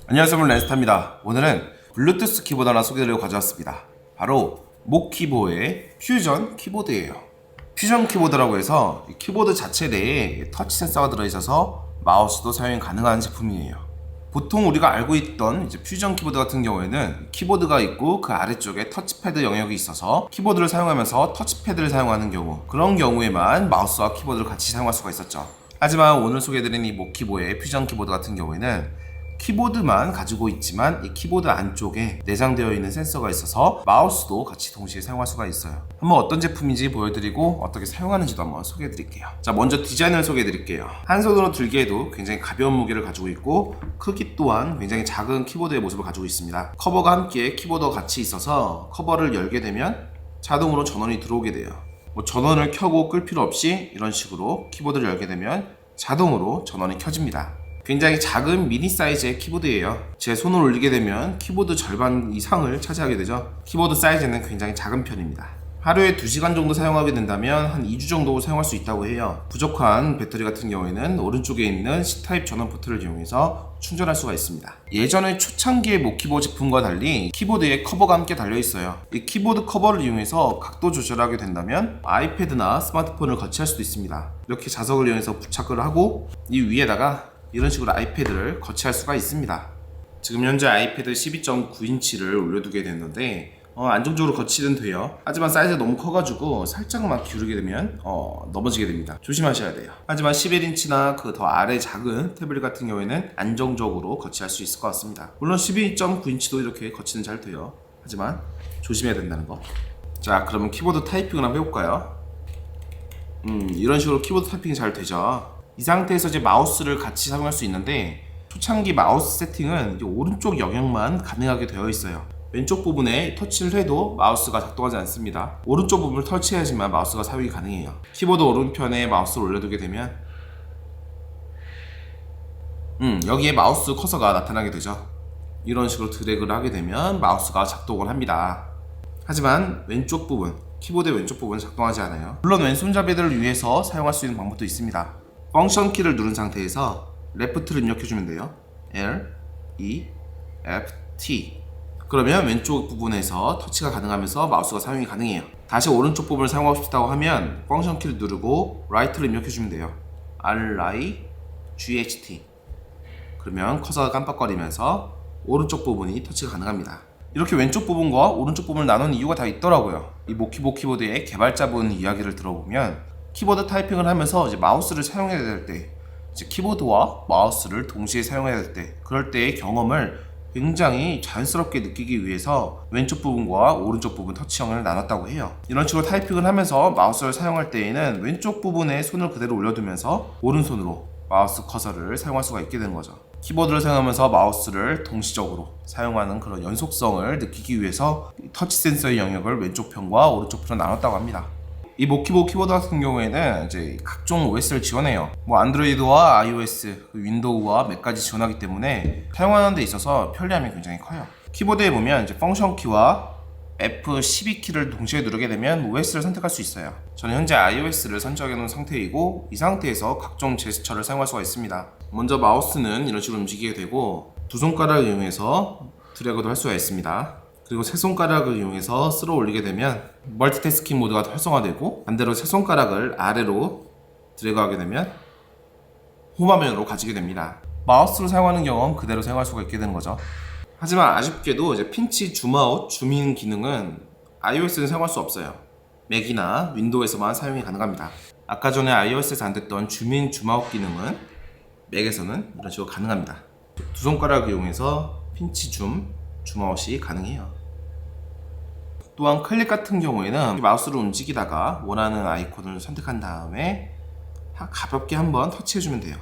안녕하세요, 랜스타입니다. 오늘은 블루투스 키보드 하나 소개를 가져왔습니다. 바로 모키보의 퓨전 키보드예요. 퓨전 키보드라고 해서 키보드 자체 내에 터치 센서가 들어있어서 마우스도 사용이 가능한 제품이에요. 보통 우리가 알고 있던 퓨전 키보드 같은 경우에는 키보드가 있고 그 아래쪽에 터치패드 영역이 있어서 키보드를 사용하면서 터치패드를 사용하는 경우, 그런 경우에만 마우스와 키보드를 같이 사용할 수가 있었죠. 하지만 오늘 소개해드린 이 모키보의 퓨전 키보드 같은 경우에는 키보드만 가지고 있지만 이 키보드 안쪽에 내장되어 있는 센서가 있어서 마우스도 같이 동시에 사용할 수가 있어요. 한번 어떤 제품인지 보여드리고 어떻게 사용하는지도 한번 소개해드릴게요. 자, 먼저 디자인을 소개해드릴게요. 한 손으로 들기에도 굉장히 가벼운 무게를 가지고 있고 크기 또한 굉장히 작은 키보드의 모습을 가지고 있습니다. 커버가 함께 키보드와 같이 있어서 커버를 열게 되면 자동으로 전원이 들어오게 돼요. 전원을 켜고 끌 필요 없이 이런 식으로 키보드를 열게 되면 자동으로 전원이 켜집니다. 굉장히 작은 미니 사이즈의 키보드예요. 제 손을 올리게 되면 키보드 절반 이상을 차지하게 되죠. 키보드 사이즈는 굉장히 작은 편입니다. 하루에 2시간 정도 사용하게 된다면 한 2주 정도 사용할 수 있다고 해요. 부족한 배터리 같은 경우에는 오른쪽에 있는 C타입 전원 포트를 이용해서 충전할 수가 있습니다. 예전에 초창기의 모키보 제품과 달리 키보드에 커버가 함께 달려있어요. 이 키보드 커버를 이용해서 각도 조절하게 된다면 아이패드나 스마트폰을 거치할 수도 있습니다. 이렇게 자석을 이용해서 부착을 하고 이 위에다가 이런 식으로 아이패드를 거치할 수가 있습니다. 지금 현재 아이패드 12.9인치를 올려두게 됐는데 안정적으로 거치는 돼요. 하지만 사이즈가 너무 커가지고 살짝만 기울이게 되면 넘어지게 됩니다. 조심하셔야 돼요. 하지만 11인치나 그 더 아래 작은 태블릿 같은 경우에는 안정적으로 거치할 수 있을 것 같습니다. 물론 12.9인치도 이렇게 거치는 잘 돼요. 하지만 조심해야 된다는 거. 자, 그러면 키보드 타이핑을 한번 해볼까요? 이런 식으로 키보드 타이핑이 잘 되죠. 이 상태에서 이제 마우스를 같이 사용할 수 있는데 초창기 마우스 세팅은 이제 오른쪽 영역만 가능하게 되어 있어요. 왼쪽 부분에 터치를 해도 마우스가 작동하지 않습니다. 오른쪽 부분을 터치해야지만 마우스가 사용이 가능해요. 키보드 오른편에 마우스를 올려두게 되면 여기에 마우스 커서가 나타나게 되죠. 이런 식으로 드래그를 하게 되면 마우스가 작동을 합니다. 하지만 왼쪽 부분, 키보드의 왼쪽 부분은 작동하지 않아요. 물론 왼손잡이들을 위해서 사용할 수 있는 방법도 있습니다. 펑션 키를 누른 상태에서 레프트를 입력해주면 돼요. L, E, F, T. 그러면 왼쪽 부분에서 터치가 가능하면서 마우스가 사용이 가능해요. 다시 오른쪽 부분을 사용하고 싶다고 하면 펑션 키를 누르고 라이트를 입력해주면 돼요. R, I, G, H, T. 그러면 커서가 깜빡거리면서 오른쪽 부분이 터치가 가능합니다. 이렇게 왼쪽 부분과 오른쪽 부분을 나눈 이유가 다 있더라고요. 이 모키보 키보드의 개발자분 이야기를 들어보면 키보드 타이핑을 하면서 이제 마우스를 사용해야 될 때, 이제 키보드와 마우스를 동시에 사용해야 될 때, 그럴 때의 경험을 굉장히 자연스럽게 느끼기 위해서 왼쪽 부분과 오른쪽 부분 터치형을 나눴다고 해요. 이런 식으로 타이핑을 하면서 마우스를 사용할 때에는 왼쪽 부분에 손을 그대로 올려두면서 오른손으로 마우스 커서를 사용할 수가 있게 되는 거죠. 키보드를 사용하면서 마우스를 동시적으로 사용하는 그런 연속성을 느끼기 위해서 터치 센서의 영역을 왼쪽 편과 오른쪽 편으로 나눴다고 합니다. 이 모키보 키보드 같은 경우에는 이제 각종 OS를 지원해요. 안드로이드와 iOS, 윈도우와 맥까지 지원하기 때문에 사용하는 데 있어서 편리함이 굉장히 커요. 키보드에 보면 이제 펑션 키와 F12키를 동시에 누르게 되면 OS를 선택할 수 있어요. 저는 현재 iOS를 선정해 놓은 상태이고 이 상태에서 각종 제스처를 사용할 수가 있습니다. 먼저 마우스는 이런 식으로 움직이게 되고 두 손가락을 이용해서 드래그도 할 수가 있습니다. 그리고 세 손가락을 이용해서 쓸어 올리게 되면 멀티태스킹 모드가 활성화되고 반대로 세 손가락을 아래로 드래그하게 되면 홈화면으로 가지게 됩니다. 마우스를 사용하는 경험 그대로 사용할 수가 있게 되는 거죠. 하지만 아쉽게도 이제 핀치 줌아웃, 줌인 기능은 iOS는 사용할 수 없어요. 맥이나 윈도우에서만 사용이 가능합니다. 아까 전에 iOS에서 안 됐던 줌인, 줌아웃 기능은 맥에서는 이런 식으로 가능합니다. 두 손가락을 이용해서 핀치 줌아웃이 가능해요. 또한 클릭 같은 경우에는 마우스를 움직이다가 원하는 아이콘을 선택한 다음에 가볍게 한번 터치해주면 돼요.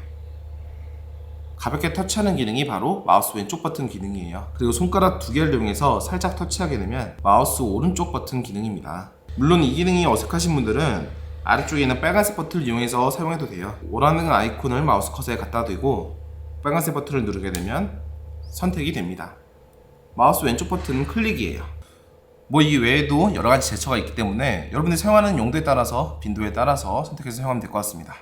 가볍게 터치하는 기능이 바로 마우스 왼쪽 버튼 기능이에요. 그리고 손가락 2개를 이용해서 살짝 터치하게 되면 마우스 오른쪽 버튼 기능입니다. 물론 이 기능이 어색하신 분들은 아래쪽에 있는 빨간색 버튼을 이용해서 사용해도 돼요. 원하는 아이콘을 마우스 커서에 갖다 대고 빨간색 버튼을 누르게 되면 선택이 됩니다. 마우스 왼쪽 버튼은 클릭이에요. 이 외에도 여러가지 제처가 있기 때문에 여러분들이 사용하는 용도에 따라서 빈도에 따라서 선택해서 사용하면 될 것 같습니다.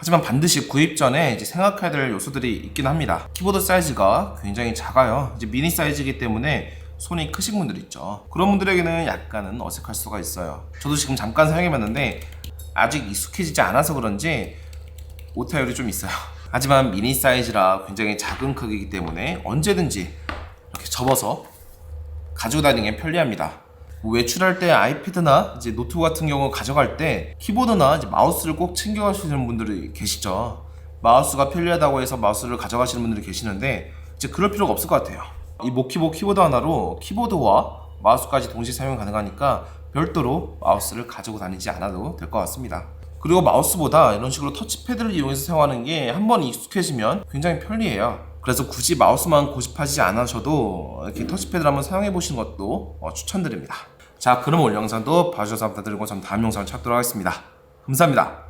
하지만 반드시 구입 전에 이제 생각해야 될 요소들이 있긴 합니다. 키보드 사이즈가 굉장히 작아요. 이제 미니 사이즈이기 때문에 손이 크신 분들 있죠. 그런 분들에게는 약간은 어색할 수가 있어요. 저도 지금 잠깐 사용해봤는데 아직 익숙해지지 않아서 그런지 오타율이 좀 있어요. 하지만 미니 사이즈라 굉장히 작은 크기이기 때문에 언제든지 이렇게 접어서 가지고 다니기엔 편리합니다. 외출할 때 아이패드나 이제 노트북 같은 경우 가져갈 때 키보드나 이제 마우스를 꼭 챙겨가시는 분들이 계시죠. 마우스가 편리하다고 해서 마우스를 가져가시는 분들이 계시는데 이제 그럴 필요가 없을 것 같아요. 이 모키보 키보드 하나로 키보드와 마우스까지 동시에 사용 가능하니까 별도로 마우스를 가지고 다니지 않아도 될 것 같습니다. 그리고 마우스보다 이런 식으로 터치패드를 이용해서 사용하는 게 한번 익숙해지면 굉장히 편리해요. 그래서 굳이 마우스만 고집하지 않으셔도 이렇게 터치패드를 한번 사용해 보시는 것도 추천드립니다. 자, 그럼 오늘 영상도 봐주셔서 감사드리고 전 다음 영상을 찾도록 하겠습니다. 감사합니다.